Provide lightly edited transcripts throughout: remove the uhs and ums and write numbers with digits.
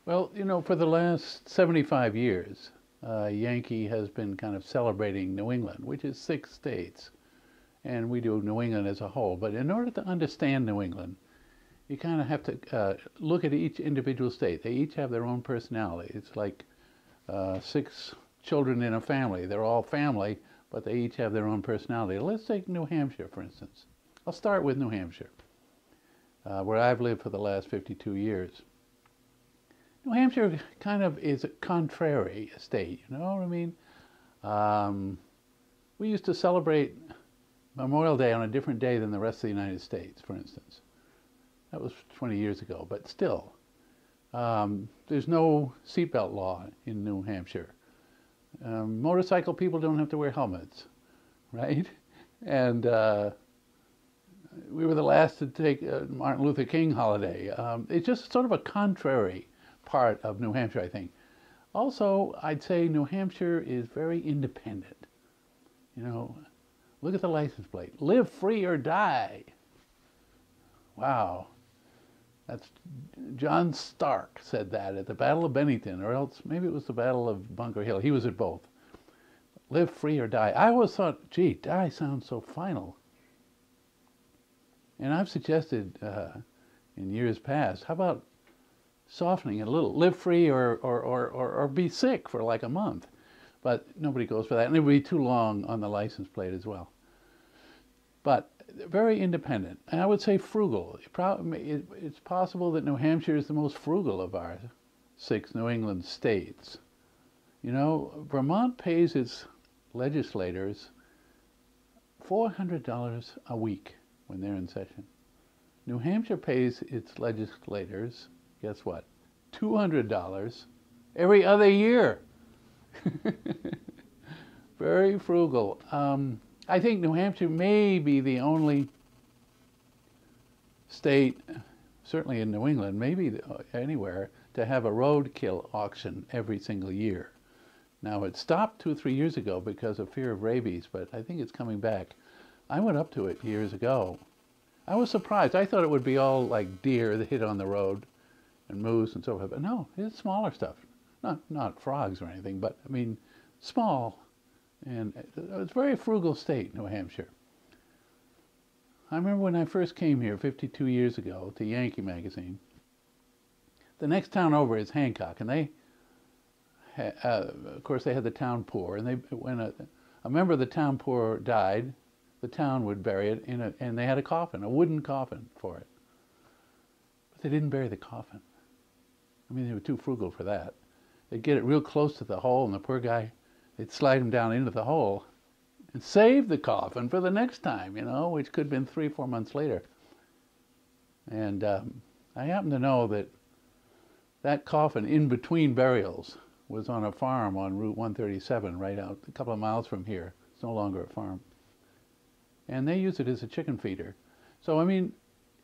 Well, you know, for the last 75 years, Yankee has been kind of celebrating New England, which is 6 states, and we do New England as a whole. But in order to understand New England, you kind of have to look at each individual state. They each have their own personality. It's like 6 children in a family. They're all family, but they each have their own personality. Let's take New Hampshire, for instance. I'll start with New Hampshire, where I've lived for the last 52 years. New Hampshire kind of is a contrary state, you know what I mean? We used to celebrate Memorial Day on a different day than the rest of the United States, for instance. That was 20 years ago, but still. There's no seatbelt law in New Hampshire. Motorcycle people don't have to wear helmets, right? And we were the last to take Martin Luther King holiday. It's just sort of a contrary part of New Hampshire, I think. Also, I'd say New Hampshire is very independent. You know, look at the license plate. Live free or die. Wow. That's John Stark said that at the Battle of Bennington, or else maybe it was the Battle of Bunker Hill. He was at both. Live free or die. I always thought, gee, die sounds so final. And I've suggested in years past, how about softening it a little? Live free or be sick for like a month. But nobody goes for that. And it would be too long on the license plate as well. But very independent. And I would say frugal. It's possible that New Hampshire is the most frugal of our 6 New England states. You know, Vermont pays its legislators $400 a week when they're in session. New Hampshire pays its legislators, guess what, $200 every other year. Very frugal. I think New Hampshire may be the only state, certainly in New England, maybe anywhere, to have a roadkill auction every single year. Now, it stopped 2 or 3 years ago because of fear of rabies, but I think it's coming back. I went up to it years ago. I was surprised. I thought it would be all like deer that hit on the road and moose and so forth, but no, it's smaller stuff. Not frogs or anything, but I mean, small. And it's a very frugal state, New Hampshire. I remember when I first came here 52 years ago to Yankee magazine. The next town over is Hancock, and they, of course, they had the town poor. And when a member of the town poor died, the town would bury it and they had a coffin, a wooden coffin for it. But they didn't bury the coffin. I mean, they were too frugal for that. They'd get it real close to the hole, and the poor guy, they'd slide him down into the hole and save the coffin for the next time, you know, which could have been 3 or 4 months later. And I happen to know that that coffin in between burials was on a farm on Route 137 right out a couple of miles from here. It's no longer a farm. And they use it as a chicken feeder. So, I mean,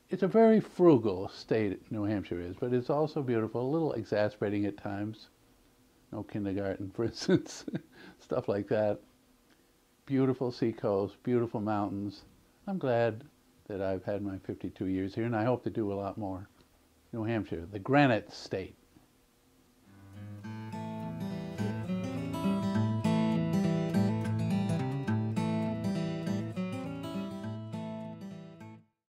it's a very frugal state, New Hampshire is, but it's also beautiful, a little exasperating at times. No kindergarten, for instance, stuff like that. Beautiful seacoast, beautiful mountains. I'm glad that I've had my 52 years here, and I hope to do a lot more. New Hampshire, the granite state.